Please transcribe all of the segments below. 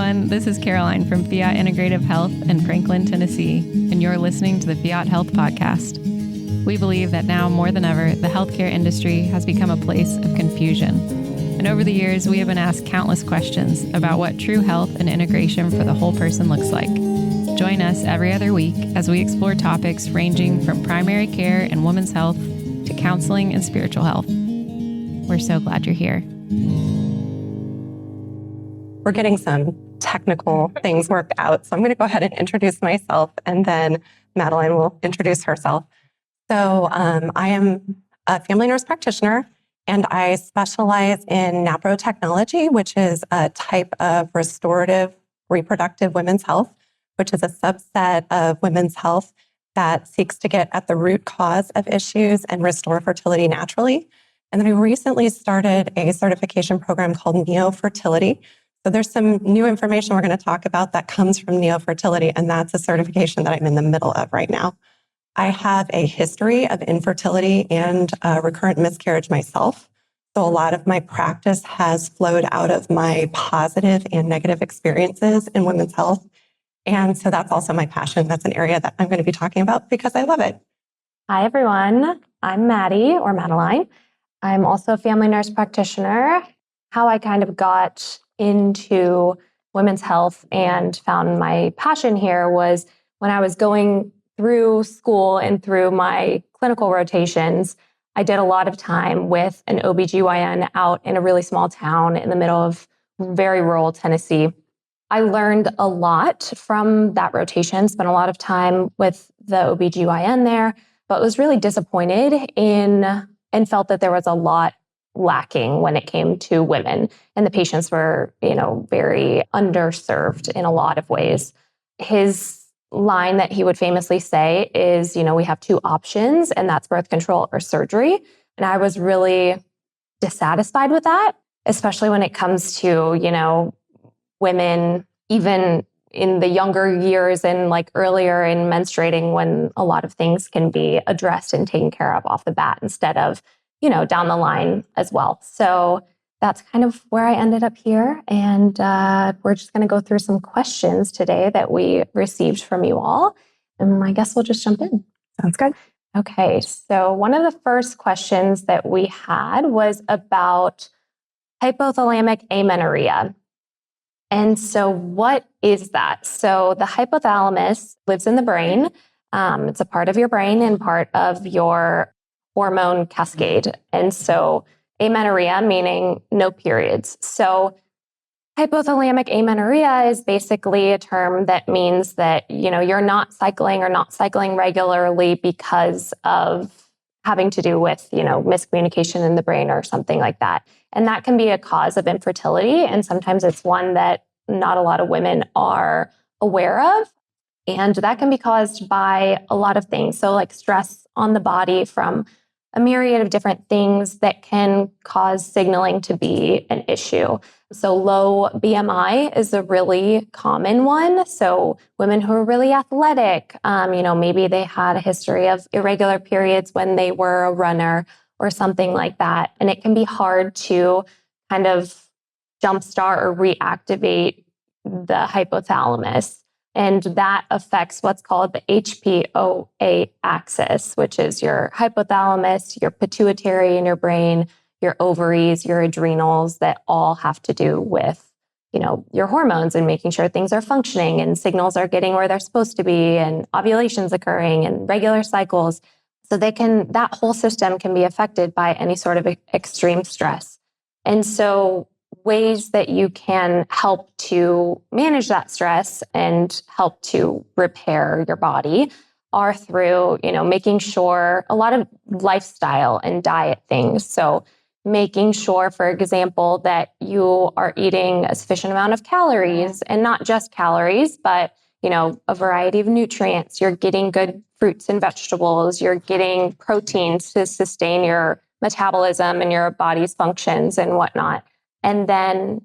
everyone. This is Caroline from Fiat Integrative Health in Franklin, Tennessee, and you're listening to the Fiat Health Podcast. We believe that now more than ever, the healthcare industry has become a place of confusion. And over the years, we have been asked countless questions about what true health and integration for the whole person looks like. Join us every other week as we explore topics ranging from primary care and women's health to counseling and spiritual health. We're so glad you're here. We're getting some technical things worked out. So I'm going to go ahead and introduce myself, and then Madeline will introduce herself. So I am a family nurse practitioner, and I specialize in NAPRO Technology, which is a type of restorative reproductive women's health, which is a subset of women's health that seeks to get at the root cause of issues and restore fertility naturally. And then we recently started a certification program called Fertility. So there's some new information we're going to talk about that comes from Fertility, and that's a certification that I'm in the middle of right now. I have a history of infertility and recurrent miscarriage myself. So a lot of my practice has flowed out of my positive and negative experiences in women's health. And so that's also my passion. That's an area that I'm going to be talking about because I love it. Hi, everyone. I'm Maddie, or Madeline. I'm also a family nurse practitioner. How I kind of got into women's health and found my passion here was when I was going through school and through my clinical rotations. I did a lot of time with an OBGYN out in a really small town in the middle of very rural Tennessee. I learned a lot from that rotation, spent a lot of time with the OBGYN there, but was really disappointed in and felt that there was a lot lacking when it came to women, and the patients were, very underserved in a lot of ways. His line that he would famously say is, we have two options, and that's birth control or surgery. And I was really dissatisfied with that, especially when it comes to, women, even in the younger years and like earlier in menstruating, when a lot of things can be addressed and taken care of off the bat instead of down the line as well. So that's kind of where I ended up here. And we're just going to go through some questions today that we received from you all. And I guess we'll just jump in. Sounds good. Okay. So one of the first questions that we had was about hypothalamic amenorrhea. And so what is that? So the hypothalamus lives in the brain. It's a part of your brain and part of your hormone cascade. And so amenorrhea, meaning no periods. So hypothalamic amenorrhea is basically a term that means that, you're not cycling or not cycling regularly because of having to do with, miscommunication in the brain or something like that. And that can be a cause of infertility. And sometimes it's one that not a lot of women are aware of. And that can be caused by a lot of things. So like stress on the body from a myriad of different things that can cause signaling to be an issue. So low BMI is a really common one. So women who are really athletic, maybe they had a history of irregular periods when they were a runner or something like that. And it can be hard to kind of jumpstart or reactivate the hypothalamus. And that affects what's called the HPOA axis, which is your hypothalamus, your pituitary in your brain, your ovaries, your adrenals, that all have to do with, your hormones and making sure things are functioning and signals are getting where they're supposed to be and ovulations occurring and regular cycles. So that whole system can be affected by any sort of extreme stress. And so ways that you can help to manage that stress and help to repair your body are through, making sure a lot of lifestyle and diet things. So making sure, for example, that you are eating a sufficient amount of calories, and not just calories, but, a variety of nutrients. You're getting good fruits and vegetables. You're getting proteins to sustain your metabolism and your body's functions and whatnot. And then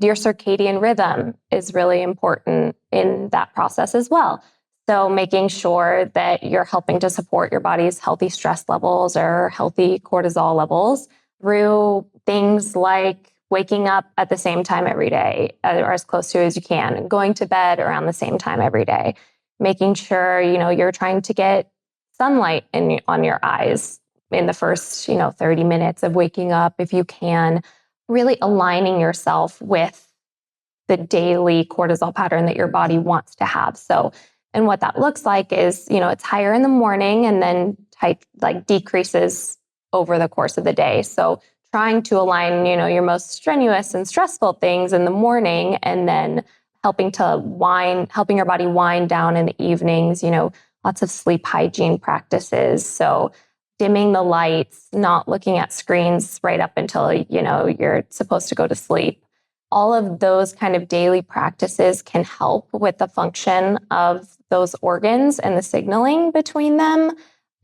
your circadian rhythm is really important in that process as well. So making sure that you're helping to support your body's healthy stress levels or healthy cortisol levels through things like waking up at the same time every day, or as close to as you can, going to bed around the same time every day, making sure, you're trying to get sunlight on your eyes in the first, 30 minutes of waking up, if you can, really aligning yourself with the daily cortisol pattern that your body wants to have. So, and what that looks like is, it's higher in the morning and then decreases over the course of the day. So trying to align, your most strenuous and stressful things in the morning, and then helping your body wind down in the evenings, lots of sleep hygiene practices. So dimming the lights, not looking at screens right up until, you're supposed to go to sleep. All of those kind of daily practices can help with the function of those organs and the signaling between them.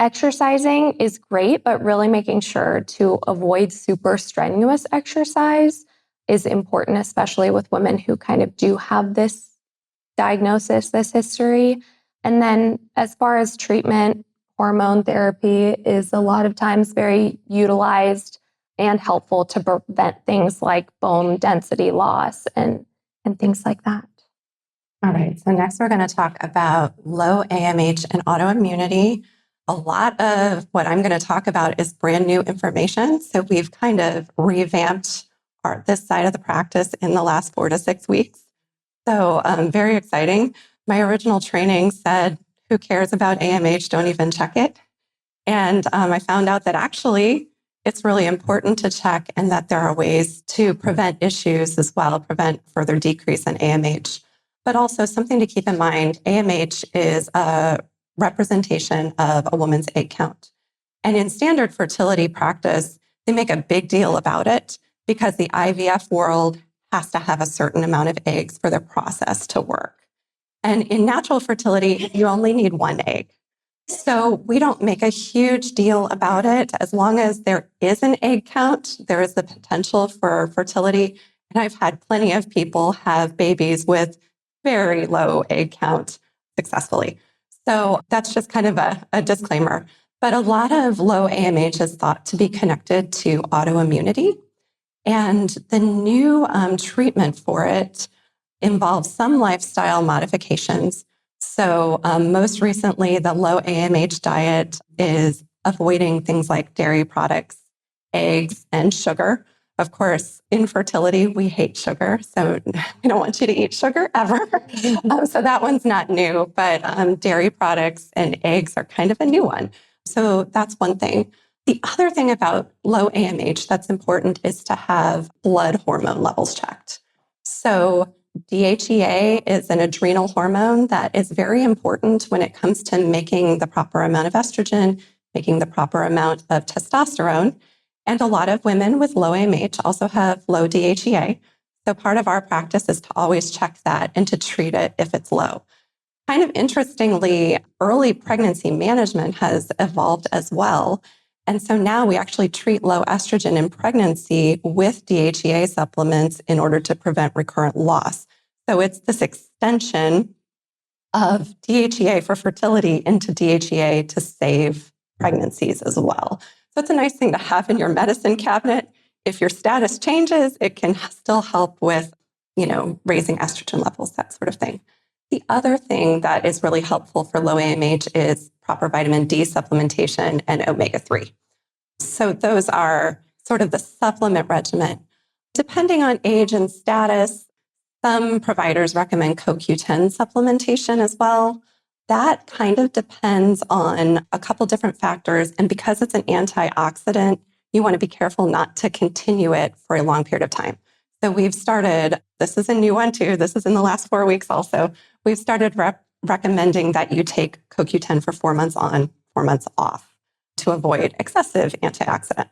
Exercising is great, but really making sure to avoid super strenuous exercise is important, especially with women who kind of do have this diagnosis, this history. And then as far as treatment, hormone therapy is a lot of times very utilized and helpful to prevent things like bone density loss and things like that. All right. So next we're going to talk about low AMH and autoimmunity. A lot of what I'm going to talk about is brand new information. So we've kind of revamped this side of the practice in the last 4 to 6 weeks. So very exciting. My original training said, who cares about AMH? Don't even check it. And I found out that actually it's really important to check, and that there are ways to prevent issues as well, prevent further decrease in AMH. But also something to keep in mind, AMH is a representation of a woman's egg count. And in standard fertility practice, they make a big deal about it because the IVF world has to have a certain amount of eggs for their process to work. And in natural fertility, you only need 1 egg. So we don't make a huge deal about it. As long as there is an egg count, there is the potential for fertility. And I've had plenty of people have babies with very low egg count successfully. So that's just kind of a disclaimer. But a lot of low AMH is thought to be connected to autoimmunity. And the new treatment for it involves some lifestyle modifications. So most recently, the low AMH diet is avoiding things like dairy products, eggs, and sugar. Of course, in fertility, we hate sugar, so we don't want you to eat sugar ever. So that one's not new, but dairy products and eggs are kind of a new one. So that's one thing. The other thing about low AMH that's important is to have blood hormone levels checked. So DHEA is an adrenal hormone that is very important when it comes to making the proper amount of estrogen, making the proper amount of testosterone. And a lot of women with low AMH also have low DHEA. So part of our practice is to always check that and to treat it if it's low. Kind of interestingly, early pregnancy management has evolved as well. And so now we actually treat low estrogen in pregnancy with DHEA supplements in order to prevent recurrent loss. So it's this extension of DHEA for fertility into DHEA to save pregnancies as well. So it's a nice thing to have in your medicine cabinet. If your status changes, it can still help with, raising estrogen levels, that sort of thing. The other thing that is really helpful for low AMH is proper vitamin D supplementation and omega-3. So those are sort of the supplement regimen. Depending on age and status, some providers recommend CoQ10 supplementation as well. That kind of depends on a couple different factors. And because it's an antioxidant, you want to be careful not to continue it for a long period of time. So we've started, this is a new one too, this is in the last 4 weeks also, we've started recommending that you take CoQ10 for 4 months on, 4 months off to avoid excessive antioxidants.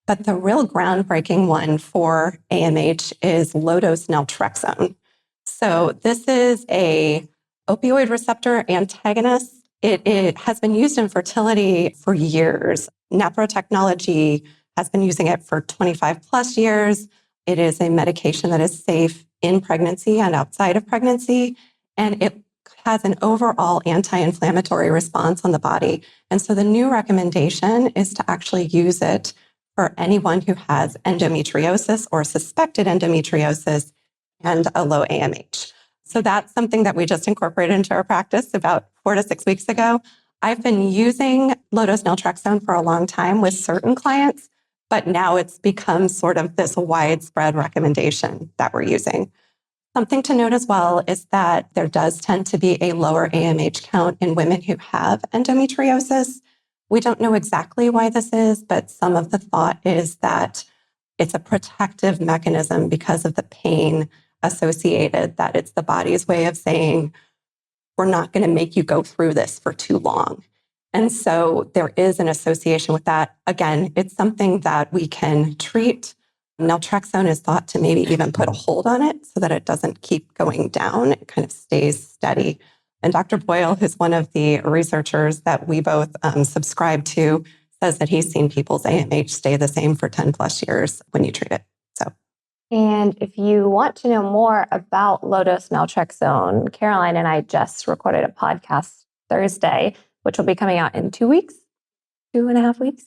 But the real groundbreaking one for AMH is low-dose naltrexone. So this is a opioid receptor antagonist. It has been used in fertility for years. NAPRO Technology has been using it for 25 plus years. It is a medication that is safe in pregnancy and outside of pregnancy, and it has an overall anti-inflammatory response on the body. And so the new recommendation is to actually use it for anyone who has endometriosis or suspected endometriosis and a low AMH. So that's something that we just incorporated into our practice about 4 to 6 weeks ago. I've been using low-dose naltrexone for a long time with certain clients, but now it's become sort of this widespread recommendation that we're using. Something to note as well is that there does tend to be a lower AMH count in women who have endometriosis. We don't know exactly why this is, but some of the thought is that it's a protective mechanism because of the pain associated, that it's the body's way of saying, we're not going to make you go through this for too long. And so there is an association with that. Again, it's something that we can treat. Naltrexone is thought to maybe even put a hold on it so that it doesn't keep going down. It kind of stays steady. And Dr. Boyle, who's one of the researchers that we both subscribe to, says that he's seen people's AMH stay the same for 10 plus years when you treat it. And if you want to know more about low-dose naltrexone, Caroline and I just recorded a podcast Thursday, which will be coming out in 2 weeks, 2.5 weeks.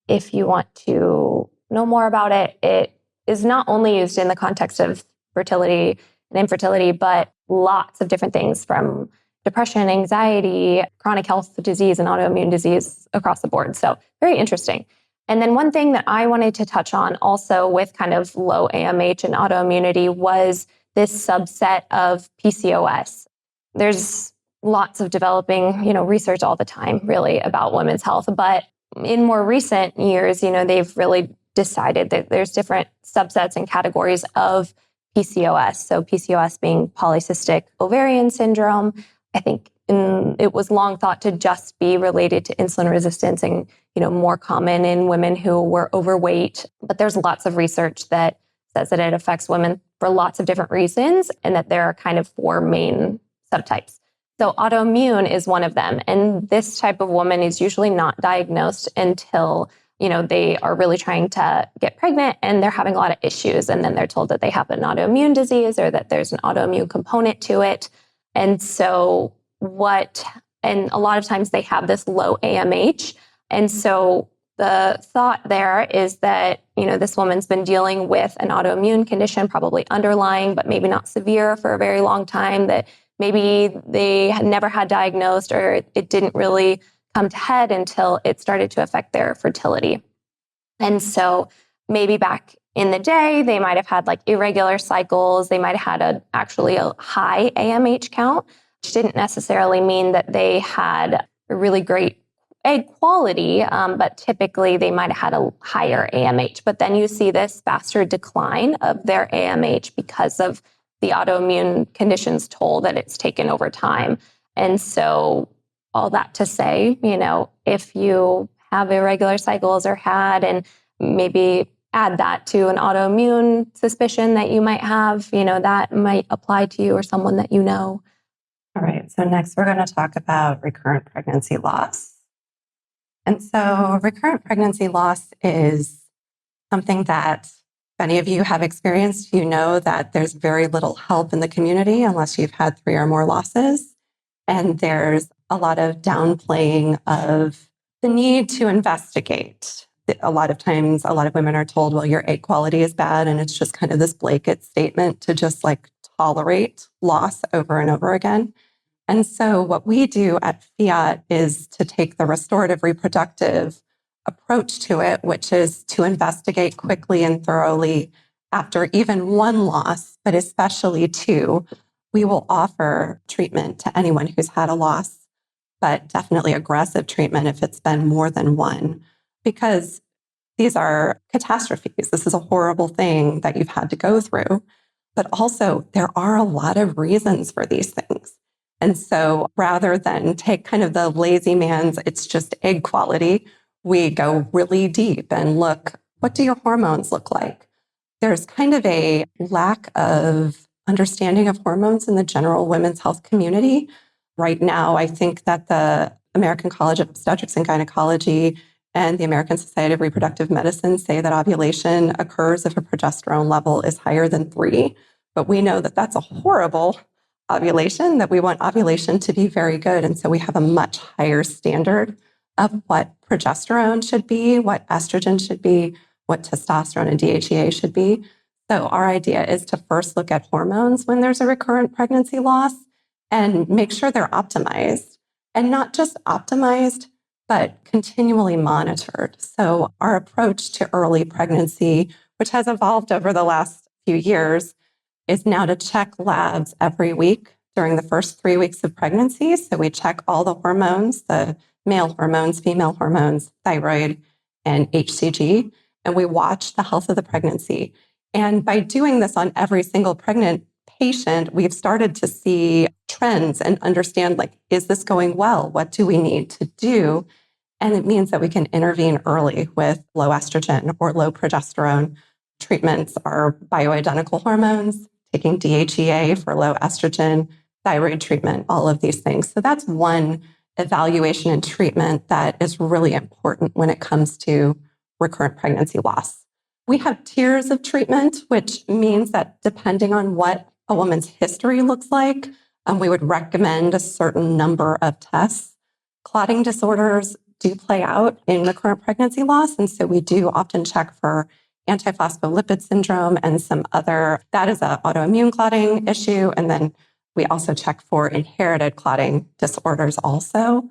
If you want to know more about it, it is not only used in the context of fertility and infertility, but lots of different things from depression, anxiety, chronic health disease, and autoimmune disease across the board. So very interesting. And then one thing that I wanted to touch on also with kind of low AMH and autoimmunity was this subset of PCOS. There's lots of developing, research all the time really about women's health, but in more recent years, they've really decided that there's different subsets and categories of PCOS. So PCOS being polycystic ovarian syndrome. I think it was long thought to just be related to insulin resistance and, more common in women who were overweight. But there's lots of research that says that it affects women for lots of different reasons and that there are kind of 4 main subtypes. So autoimmune is one of them. And this type of woman is usually not diagnosed until, they are really trying to get pregnant and they're having a lot of issues. And then they're told that they have an autoimmune disease or that there's an autoimmune component to it. And so and a lot of times they have this low AMH. And so the thought there is that, this woman's been dealing with an autoimmune condition, probably underlying, but maybe not severe for a very long time, that maybe they had never had diagnosed or it didn't really come to head until it started to affect their fertility. And so maybe back in the day, they might have had like irregular cycles. They might have had actually a high AMH count, which didn't necessarily mean that they had a really great egg quality, but typically they might have had a higher AMH. But then you see this faster decline of their AMH because of the autoimmune conditions toll that it's taken over time. And so all that to say, if you have irregular cycles or had, and maybe add that to an autoimmune suspicion that you might have, that might apply to you or someone that you know. All right. So next we're going to talk about recurrent pregnancy loss. And so recurrent pregnancy loss is something that if any of you have experienced, you know that there's very little help in the community unless you've had 3 or more losses. And there's a lot of downplaying of the need to investigate. A lot of times, a lot of women are told, well, your egg quality is bad. And it's just kind of this blanket statement to just tolerate loss over and over again. And so what we do at Fiat is to take the restorative reproductive approach to it, which is to investigate quickly and thoroughly after even 1 loss, but especially 2. We will offer treatment to anyone who's had a loss, but definitely aggressive treatment if it's been more than 1, because these are catastrophes. This is a horrible thing that you've had to go through. But also, there are a lot of reasons for these things. And so rather than take kind of the lazy man's, it's just egg quality, we go really deep and look, what do your hormones look like? There's kind of a lack of understanding of hormones in the general women's health community. Right now, I think that the American College of Obstetrics and Gynecology and the American Society of Reproductive Medicine say that ovulation occurs if a progesterone level is higher than 3. But we know that that's a horrible ovulation, that we want ovulation to be very good. And so we have a much higher standard of what progesterone should be, what estrogen should be, what testosterone and DHEA should be. So our idea is to first look at hormones when there's a recurrent pregnancy loss and make sure they're optimized, and not just optimized, but continually monitored. So our approach to early pregnancy, which has evolved over the last few years, is now to check labs every week during the first 3 weeks of pregnancy. So we check all the hormones, the male hormones, female hormones, thyroid, and HCG, and we watch the health of the pregnancy. And by doing this on every single pregnant patient, we've started to see trends and understand, like, is this going well? What do we need to do? And it means that we can intervene early with low estrogen or low progesterone. Treatments are bioidentical hormones, taking DHEA for low estrogen, thyroid treatment, all of these things. So that's one evaluation and treatment that is really important when it comes to recurrent pregnancy loss. We have tiers of treatment, which means that depending on what a woman's history looks like, we would recommend a certain number of tests. Clotting disorders do play out in recurrent pregnancy loss, and so we do often check for antiphospholipid syndrome and some other, that is an autoimmune clotting issue, and then we also check for inherited clotting disorders also.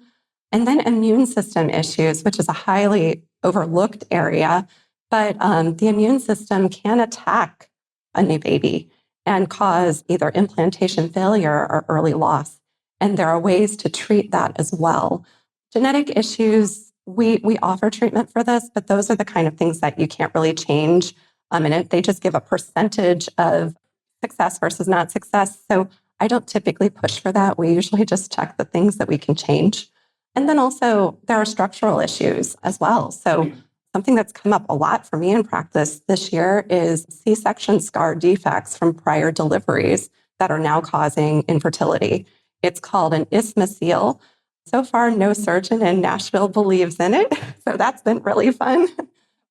And then immune system issues, which is a highly overlooked area, but the immune system can attack a new baby and cause either implantation failure or early loss. And there are ways to treat that as well. Genetic issues, we offer treatment for this, but those are the kind of things that you can't really change. And they just give a percentage of success versus not success. So I don't typically push for that. We usually just check the things that we can change. And then also there are structural issues as well. So something that's come up a lot for me in practice this year is C-section scar defects from prior deliveries that are now causing infertility. It's called an isthmocele. So far, no surgeon in Nashville believes in it. So that's been really fun.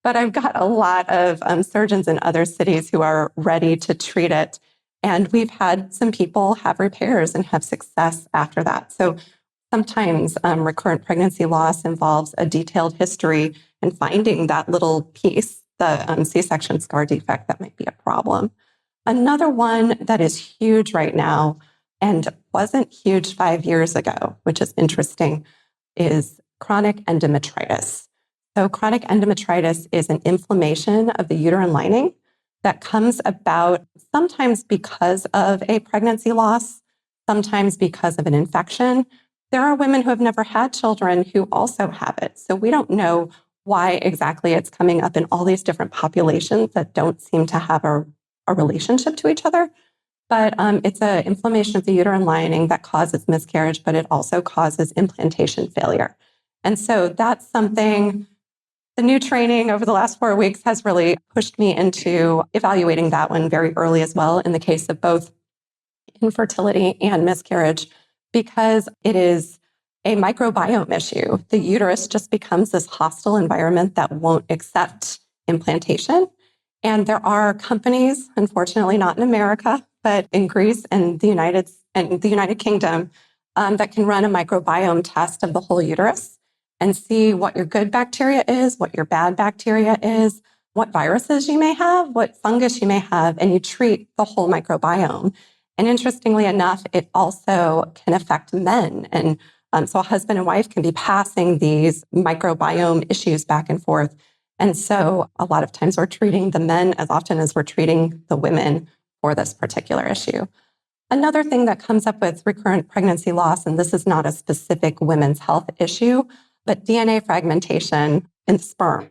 But I've got a lot of surgeons in other cities who are ready to treat it. And we've had some people have repairs and have success after that. So sometimes recurrent pregnancy loss involves a detailed history and finding that little piece, the C-section scar defect, that might be a problem. Another one that is huge right now and wasn't huge 5 years ago, which is interesting, is chronic endometritis. So chronic endometritis is an inflammation of the uterine lining that comes about sometimes because of a pregnancy loss, sometimes because of an infection. There are women who have never had children who also have it. So we don't know why exactly it's coming up in all these different populations that don't seem to have a relationship to each other. But it's an inflammation of the uterine lining that causes miscarriage, but it also causes implantation failure. And so that's something, the new training over the last 4 weeks has really pushed me into evaluating that one very early as well in the case of both infertility and miscarriage, because it is a microbiome issue. The uterus just becomes this hostile environment that won't accept implantation. And there are companies, unfortunately not in America, but in Greece and the United Kingdom, that can run a microbiome test of the whole uterus and see what your good bacteria is, what your bad bacteria is, what viruses you may have, what fungus you may have, and you treat the whole microbiome. And interestingly enough, it also can affect men. And so a husband and wife can be passing these microbiome issues back and forth. And so a lot of times we're treating the men as often as we're treating the women for this particular issue. Another thing that comes up with recurrent pregnancy loss, and this is not a specific women's health issue, but DNA fragmentation in sperm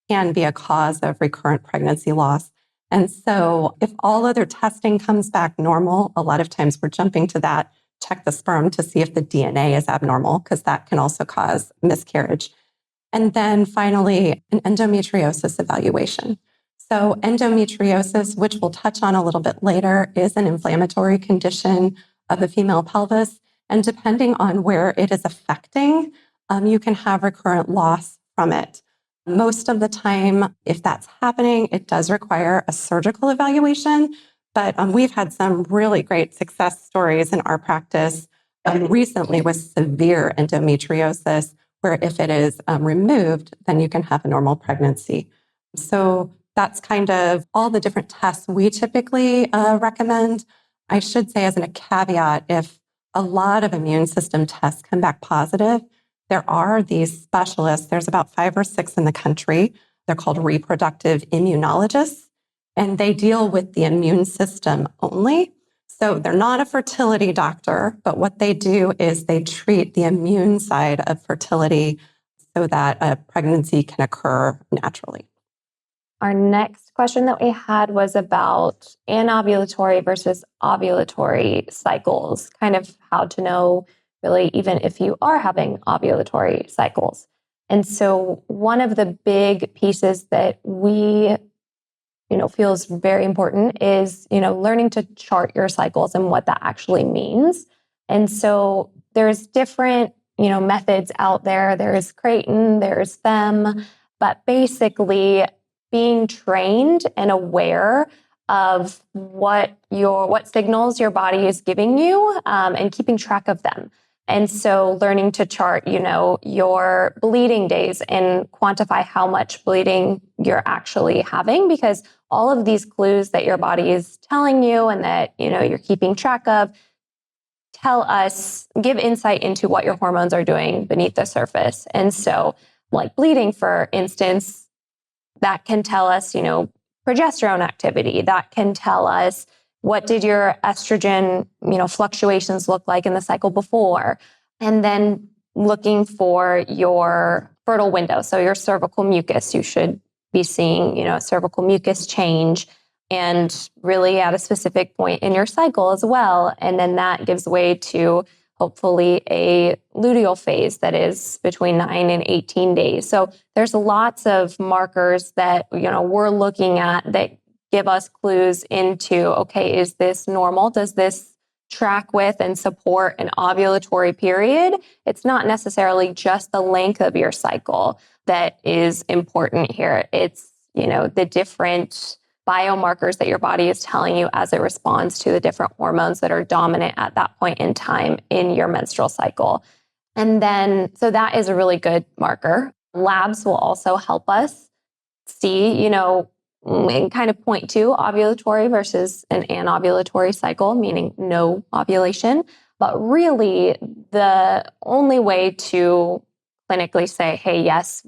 can be a cause of recurrent pregnancy loss. And so if all other testing comes back normal, a lot of times we're jumping to that, check the sperm to see if the DNA is abnormal, because that can also cause miscarriage. And then finally, an endometriosis evaluation. So endometriosis, which we'll touch on a little bit later, is an inflammatory condition of the female pelvis. And depending on where it is affecting, you can have recurrent loss from it. Most of the time, if that's happening, it does require a surgical evaluation. But we've had some really great success stories in our practice recently with severe endometriosis, where if it is removed, then you can have a normal pregnancy. So that's kind of all the different tests we typically recommend. I should say as a caveat, if a lot of immune system tests come back positive, there are these specialists. There's about 5 or 6 in the country. They're called reproductive immunologists, and they deal with the immune system only. So they're not a fertility doctor, but what they do is they treat the immune side of fertility so that a pregnancy can occur naturally. Our next question that we had was about anovulatory versus ovulatory cycles, kind of how to know really even if you are having ovulatory cycles. And so one of the big pieces that we feels very important is, learning to chart your cycles and what that actually means. And so there's different, methods out there. There's Creighton, there's them, but basically being trained and aware of what signals your body is giving you, and keeping track of them. And so learning to chart, your bleeding days and quantify how much bleeding you're actually having, because all of these clues that your body is telling you and that, you're keeping track of give insight into what your hormones are doing beneath the surface. And so like bleeding, for instance, that can tell us, progesterone activity. That can tell us what did your estrogen, fluctuations look like in the cycle before. And then looking for your fertile window. So your cervical mucus, you should be seeing, cervical mucus change, and really at a specific point in your cycle as well. And then that gives way to hopefully a luteal phase that is between 9 and 18 days. So there's lots of markers that, we're looking at that give us clues into, okay, is this normal? Does this track with and support an ovulatory period? It's not necessarily just the length of your cycle that is important here. It's, the different biomarkers that your body is telling you as it responds to the different hormones that are dominant at that point in time in your menstrual cycle. And then, so that is a really good marker. Labs will also help us see, and kind of point to ovulatory versus an anovulatory cycle, meaning no ovulation. But really, the only way to clinically say, hey, yes,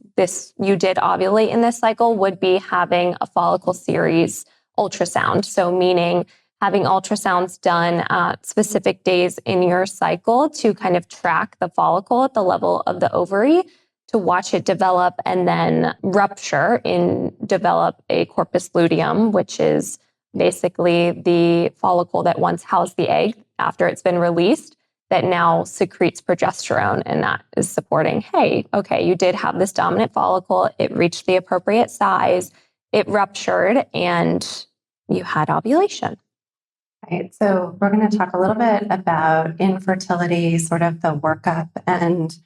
you did ovulate in this cycle would be having a follicle series ultrasound. So meaning having ultrasounds done at specific days in your cycle to kind of track the follicle at the level of the ovary, to watch it develop and then rupture and develop a corpus luteum, which is basically the follicle that once housed the egg after it's been released, that now secretes progesterone. And that is supporting, hey, okay, you did have this dominant follicle. It reached the appropriate size. It ruptured and you had ovulation. Right. So we're going to talk a little bit about infertility, sort of the workup and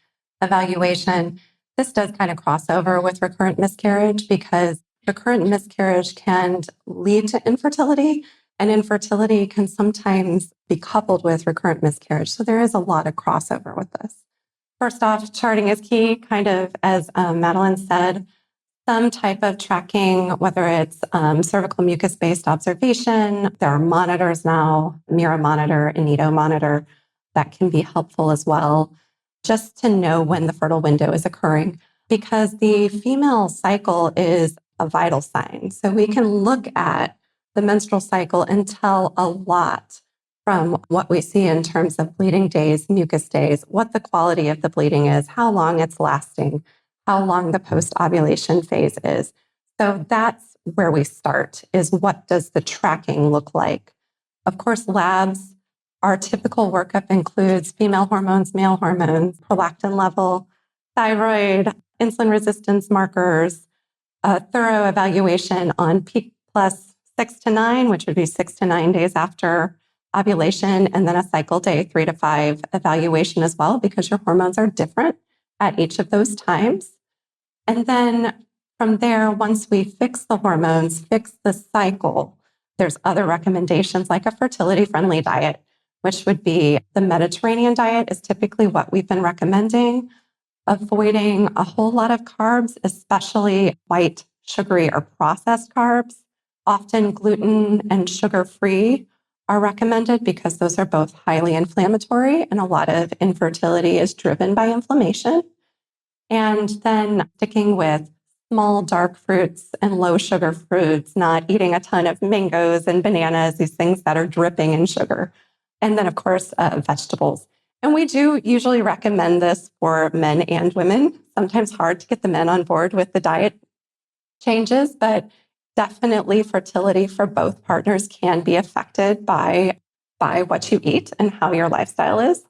evaluation. This does kind of cross over with recurrent miscarriage, because recurrent miscarriage can lead to infertility, and infertility can sometimes be coupled with recurrent miscarriage. So there is a lot of crossover with this. First off, charting is key, kind of as Madeline said, some type of tracking, whether it's cervical mucus-based observation. There are monitors now, Mira monitor, Inedo monitor, that can be helpful as well, just to know when the fertile window is occurring, because the female cycle is a vital sign. So we can look at the menstrual cycle and tell a lot from what we see in terms of bleeding days, mucus days, what the quality of the bleeding is, how long it's lasting, how long the post-ovulation phase is. So that's where we start, is what does the tracking look like? Of course, labs, our typical workup includes female hormones, male hormones, prolactin level, thyroid, insulin resistance markers, a thorough evaluation on peak plus 6 to 9, which would be 6 to 9 days after ovulation, and then a cycle day 3 to 5 evaluation as well, because your hormones are different at each of those times. And then from there, once we fix the hormones, fix the cycle, there's other recommendations like a fertility-friendly diet, which would be the Mediterranean diet is typically what we've been recommending, avoiding a whole lot of carbs, especially white sugary or processed carbs. Often gluten and sugar-free are recommended because those are both highly inflammatory, and a lot of infertility is driven by inflammation. And then sticking with small dark fruits and low sugar fruits, not eating a ton of mangoes and bananas, these things that are dripping in sugar. And then, of course, vegetables. And we do usually recommend this for men and women. Sometimes hard to get the men on board with the diet changes, but definitely fertility for both partners can be affected by what you eat and how your lifestyle is.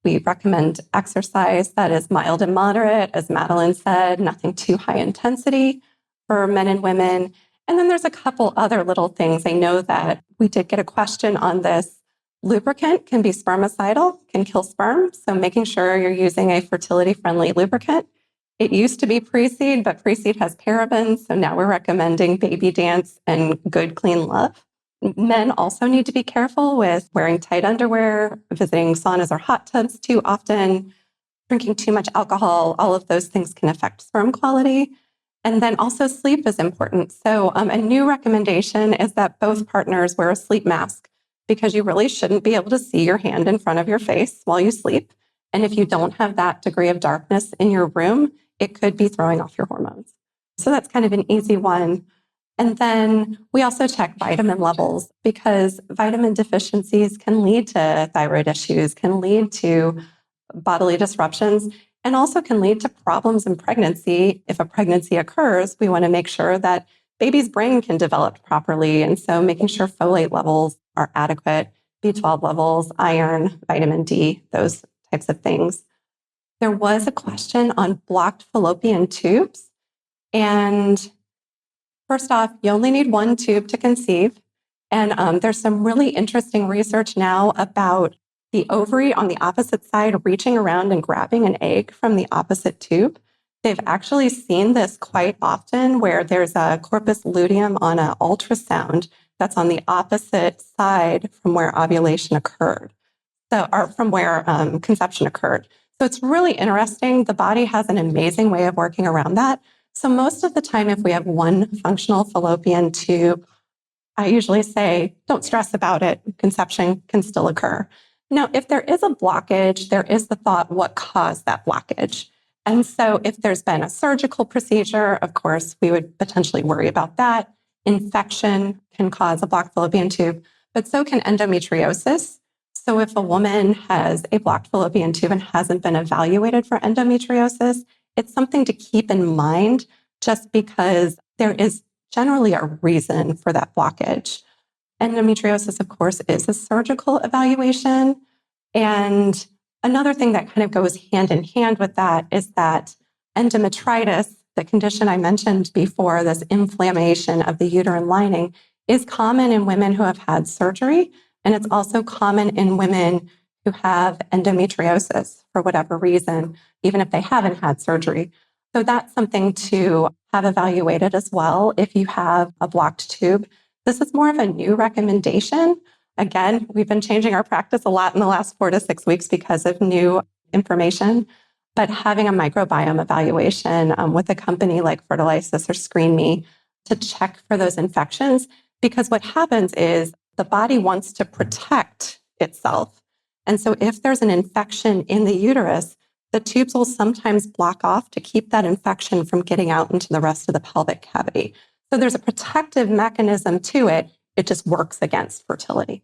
We recommend exercise that is mild and moderate, as Madeline said, nothing too high intensity for men and women. And then there's a couple other little things. I know that we did get a question on this. Lubricant can be spermicidal, can kill sperm. So making sure you're using a fertility-friendly lubricant. It used to be pre-seed, but pre-seed has parabens. So now we're recommending Baby Dance and Good Clean Love. Men also need to be careful with wearing tight underwear, visiting saunas or hot tubs too often, drinking too much alcohol. All of those things can affect sperm quality. And then also sleep is important. So a new recommendation is that both partners wear a sleep mask, because you really shouldn't be able to see your hand in front of your face while you sleep. And if you don't have that degree of darkness in your room, it could be throwing off your hormones. So that's kind of an easy one. And then we also check vitamin levels, because vitamin deficiencies can lead to thyroid issues, can lead to bodily disruptions, and also can lead to problems in pregnancy. If a pregnancy occurs, we want to make sure that baby's brain can develop properly. And so making sure folate levels are adequate, B12 levels, iron, vitamin D, those types of things. There was a question on blocked fallopian tubes. And first off, you only need one tube to conceive. And there's some really interesting research now about the ovary on the opposite side reaching around and grabbing an egg from the opposite tube. They've actually seen this quite often, where there's a corpus luteum on an ultrasound that's on the opposite side from where ovulation occurred, or from where conception occurred. So it's really interesting. The body has an amazing way of working around that. So most of the time, if we have one functional fallopian tube, I usually say, don't stress about it. Conception can still occur. Now, if there is a blockage, there is the thought, what caused that blockage? And so if there's been a surgical procedure, of course, we would potentially worry about that. Infection can cause a blocked fallopian tube, but so can endometriosis. So if a woman has a blocked fallopian tube and hasn't been evaluated for endometriosis, it's something to keep in mind, just because there is generally a reason for that blockage. Endometriosis, of course, is a surgical evaluation. And another thing that kind of goes hand in hand with that is that endometritis, the condition I mentioned before, this inflammation of the uterine lining, is common in women who have had surgery. And it's also common in women who have endometriosis for whatever reason, even if they haven't had surgery. So that's something to have evaluated as well if you have a blocked tube. This is more of a new recommendation. Again, we've been changing our practice a lot in the last 4 to 6 weeks because of new information. But having a microbiome evaluation with a company like Fertilizys or Screen Me to check for those infections, because what happens is the body wants to protect itself. And so if there's an infection in the uterus, the tubes will sometimes block off to keep that infection from getting out into the rest of the pelvic cavity. So there's a protective mechanism to it. It just works against fertility.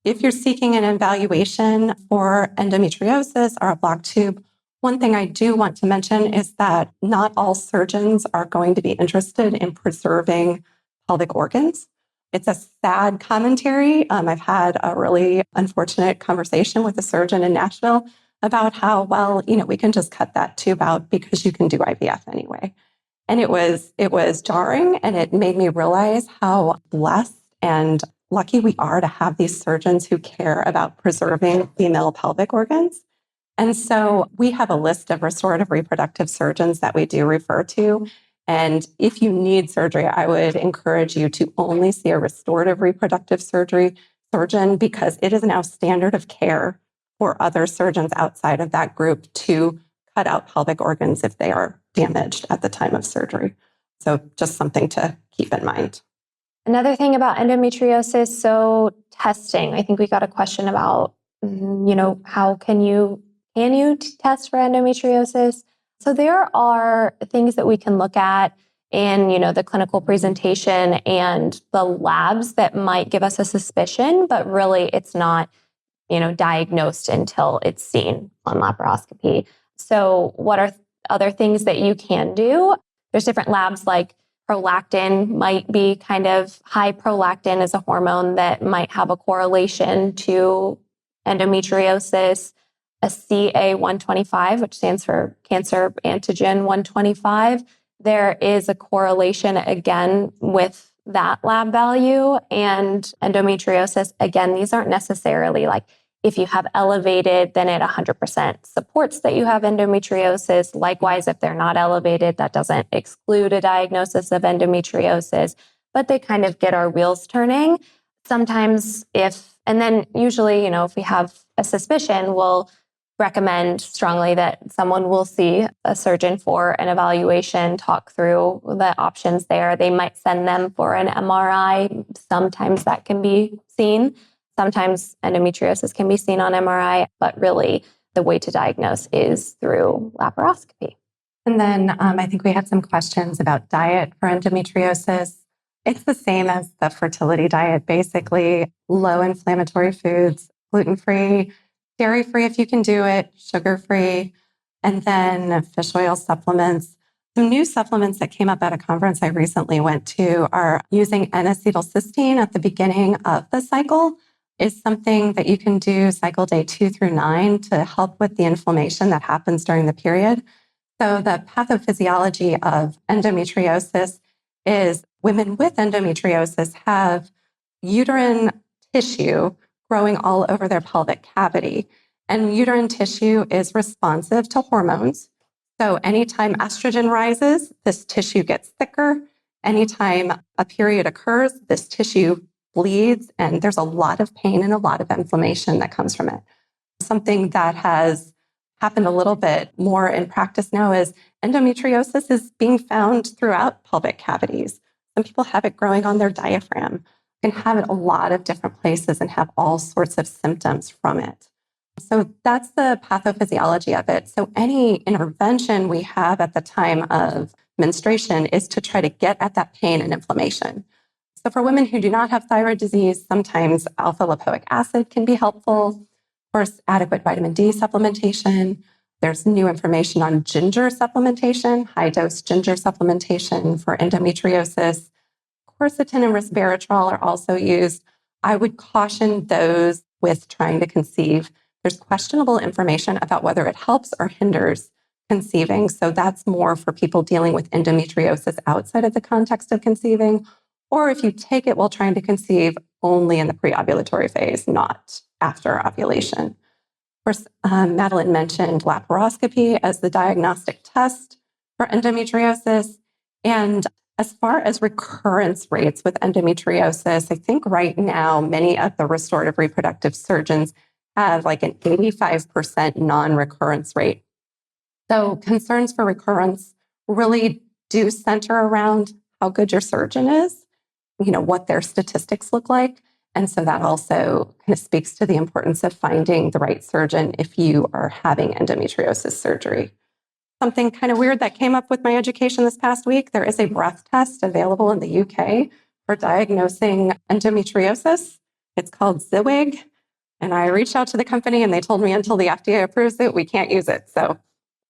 If you're seeking an evaluation for endometriosis or a blocked tube, one thing I do want to mention is that not all surgeons are going to be interested in preserving pelvic organs. It's a sad commentary. I've had a really unfortunate conversation with a surgeon in Nashville about how, well, we can just cut that tube out because you can do IVF anyway. And it was jarring, and it made me realize how blessed and lucky we are to have these surgeons who care about preserving female pelvic organs. And so we have a list of restorative reproductive surgeons that we do refer to. And if you need surgery, I would encourage you to only see a restorative reproductive surgery surgeon, because it is now standard of care for other surgeons outside of that group to cut out pelvic organs if they are damaged at the time of surgery. So just something to keep in mind. Another thing about endometriosis, so testing. I think we got a question about, how can you test for endometriosis? So there are things that we can look at in, the clinical presentation and the labs that might give us a suspicion, but really it's not, diagnosed until it's seen on laparoscopy. So what are other things that you can do? There's different labs like prolactin might be kind of high. Prolactin is a hormone that might have a correlation to endometriosis. A CA125, which stands for cancer antigen 125, there is a correlation again with that lab value and endometriosis. Again, these aren't necessarily like if you have elevated, then it 100% supports that you have endometriosis. Likewise, if they're not elevated, that doesn't exclude a diagnosis of endometriosis, but they kind of get our wheels turning. Sometimes and then usually, if we have a suspicion, we'll recommend strongly that someone will see a surgeon for an evaluation, talk through the options there. They might send them for an MRI. Sometimes that can be seen. Sometimes endometriosis can be seen on MRI, but really the way to diagnose is through laparoscopy. And then I think we had some questions about diet for endometriosis. It's the same as the fertility diet, basically low inflammatory foods, gluten-free, dairy-free if you can do it, sugar-free, and then fish oil supplements. Some new supplements that came up at a conference I recently went to are using N-acetylcysteine at the beginning of the cycle. Is something that you can do cycle day 2 through 9 to help with the inflammation that happens during the period. So the pathophysiology of endometriosis is women with endometriosis have uterine tissue growing all over their pelvic cavity. And uterine tissue is responsive to hormones. So anytime estrogen rises, this tissue gets thicker. Anytime a period occurs, this tissue bleeds, and there's a lot of pain and a lot of inflammation that comes from it. Something that has happened a little bit more in practice now is endometriosis is being found throughout pelvic cavities. Some people have it growing on their diaphragm, can have it a lot of different places and have all sorts of symptoms from it. So that's the pathophysiology of it. So any intervention we have at the time of menstruation is to try to get at that pain and inflammation. So for women who do not have thyroid disease, sometimes alpha lipoic acid can be helpful. Of course, adequate vitamin D supplementation. There's new information on ginger supplementation, high-dose ginger supplementation for endometriosis. Quercetin and resveratrol are also used. I would caution those with trying to conceive. There's questionable information about whether it helps or hinders conceiving. So that's more for people dealing with endometriosis outside of the context of conceiving. Or if you take it while trying to conceive only in the pre-ovulatory phase, not after ovulation. Of course, Madeline mentioned laparoscopy as the diagnostic test for endometriosis. And as far as recurrence rates with endometriosis, I think right now, many of the restorative reproductive surgeons have like an 85% non-recurrence rate. So concerns for recurrence really do center around how good your surgeon is, what their statistics look like. And so that also kind of speaks to the importance of finding the right surgeon if you are having endometriosis surgery. Something kind of weird that came up with my education this past week, there is a breath test available in the UK for diagnosing endometriosis. It's called ZIWIG. And I reached out to the company and they told me until the FDA approves it, we can't use it. So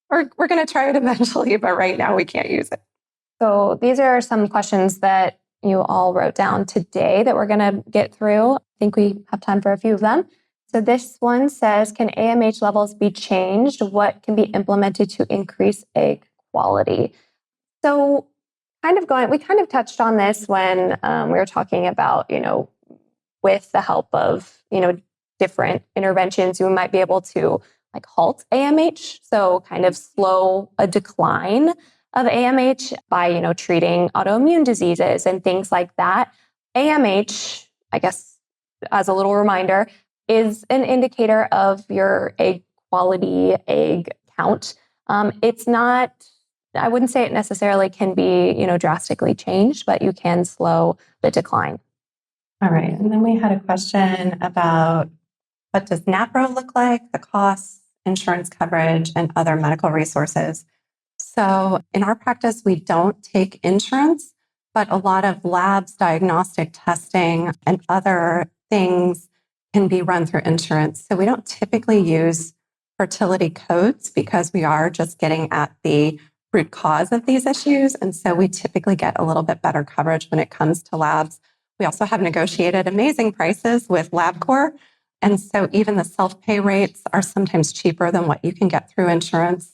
we're going to try it eventually, but right now we can't use it. So these are some questions that you all wrote down today that we're going to get through. I think we have time for a few of them. So this one says, can AMH levels be changed? What can be implemented to increase egg quality? So we kind of touched on this when we were talking about, with the help of, different interventions, you might be able to halt AMH. So kind of slow a decline of AMH by, treating autoimmune diseases and things like that. AMH, I guess, as a little reminder, is an indicator of your egg quality, egg count. It's not I wouldn't say it necessarily can be, drastically changed, but you can slow the decline. All right. And then we had a question about what does NAPRO look like, the costs, insurance coverage, and other medical resources. So in our practice, we don't take insurance, but a lot of labs, diagnostic testing, and other things can be run through insurance. So we don't typically use fertility codes because we are just getting at the root cause of these issues. And so we typically get a little bit better coverage when it comes to labs. We also have negotiated amazing prices with LabCorp. And so even the self-pay rates are sometimes cheaper than what you can get through insurance.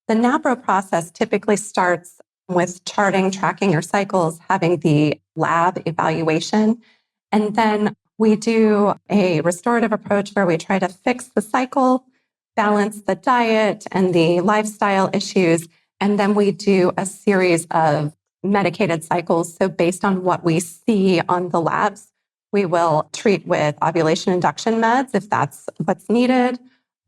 The NAPRO process typically starts with charting, tracking your cycles, having the lab evaluation. And then we do a restorative approach where we try to fix the cycle, balance the diet and the lifestyle issues. And then we do a series of medicated cycles. So based on what we see on the labs, we will treat with ovulation induction meds if that's what's needed,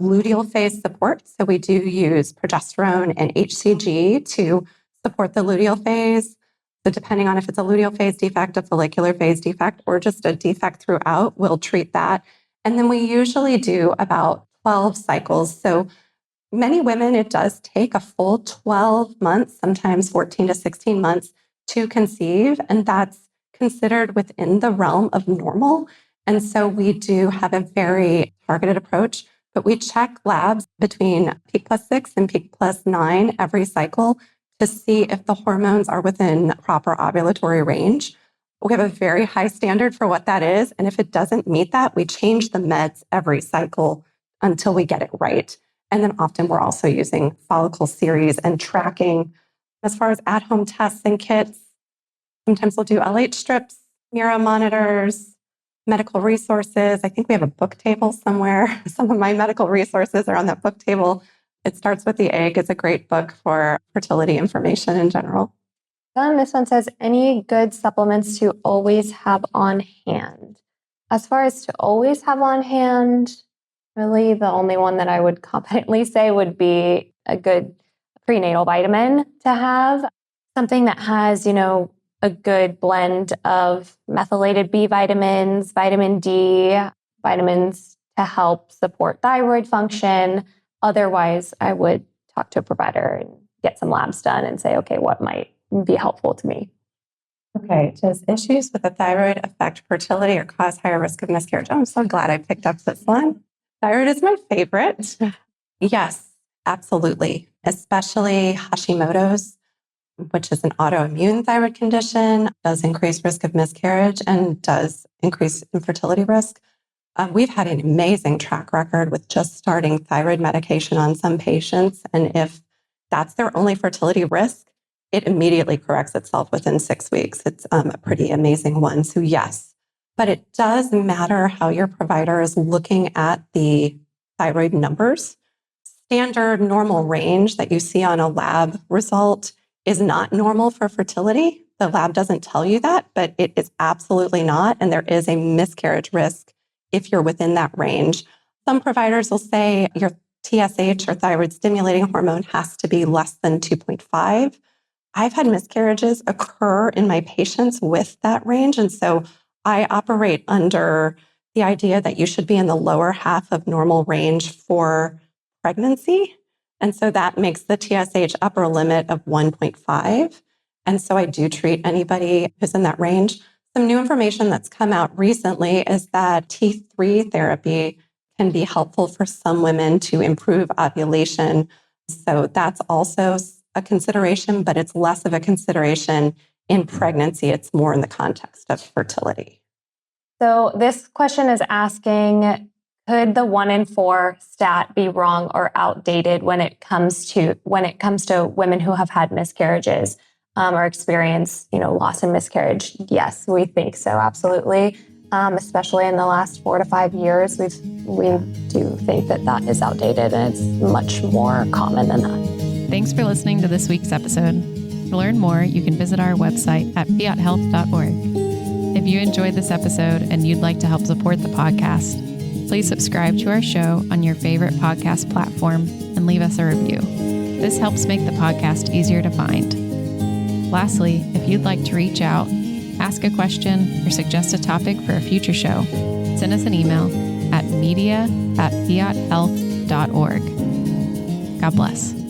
luteal phase support. So we do use progesterone and HCG to support the luteal phase. So depending on if it's a luteal phase defect, a follicular phase defect, or just a defect throughout, we'll treat that. And then we usually do about 12 cycles. So many women, it does take a full 12 months, sometimes 14 to 16 months to conceive. And that's considered within the realm of normal. And so we do have a very targeted approach, but we check labs between peak +6 and peak +9 every cycle to see if the hormones are within proper ovulatory range. We have a very high standard for what that is. And if it doesn't meet that, we change the meds every cycle until we get it right. And then often we're also using follicle series and tracking. As far as at-home tests and kits, sometimes we'll do LH strips, Mira monitors, medical resources. I think we have a book table somewhere. Some of my medical resources are on that book table. It Starts with the Egg. It's a great book for fertility information in general. This one says, any good supplements to always have on hand? As far as to always have on hand, really the only one that I would confidently say would be a good prenatal vitamin to have. Something that has, a good blend of methylated B vitamins, vitamin D, vitamins to help support thyroid function. Otherwise, I would talk to a provider and get some labs done and say, okay, what might be helpful to me? Okay, does issues with the thyroid affect fertility or cause higher risk of miscarriage? I'm so glad I picked up this one. Thyroid is my favorite. Yes, absolutely. Especially Hashimoto's, which is an autoimmune thyroid condition, does increase risk of miscarriage and does increase infertility risk. We've had an amazing track record with just starting thyroid medication on some patients. And if that's their only fertility risk, it immediately corrects itself within 6 weeks. It's a pretty amazing one. So yes, but it does matter how your provider is looking at the thyroid numbers. Standard normal range that you see on a lab result is not normal for fertility. The lab doesn't tell you that, but it is absolutely not. And there is a miscarriage risk if you're within that range. Some providers will say your TSH or thyroid stimulating hormone has to be less than 2.5. I've had miscarriages occur in my patients with that range. And so I operate under the idea that you should be in the lower half of normal range for pregnancy. And so that makes the TSH upper limit of 1.5. And so I do treat anybody who's in that range. Some new information that's come out recently is that T3 therapy can be helpful for some women to improve ovulation. So that's also a consideration, but it's less of a consideration in pregnancy. It's more in the context of fertility. So this question is asking, could the 1 in 4 stat be wrong or outdated when it comes to women who have had miscarriages or experience, loss and miscarriage? Yes, we think so, absolutely. Especially in the last 4 to 5 years, we do think that is outdated, and it's much more common than that. Thanks for listening to this week's episode. To learn more, you can visit our website at fiathealth.org. If you enjoyed this episode and you'd like to help support the podcast, please subscribe to our show on your favorite podcast platform and leave us a review. This helps make the podcast easier to find. Lastly, if you'd like to reach out, ask a question, or suggest a topic for a future show, send us an email at media@fiathealth.org. God bless.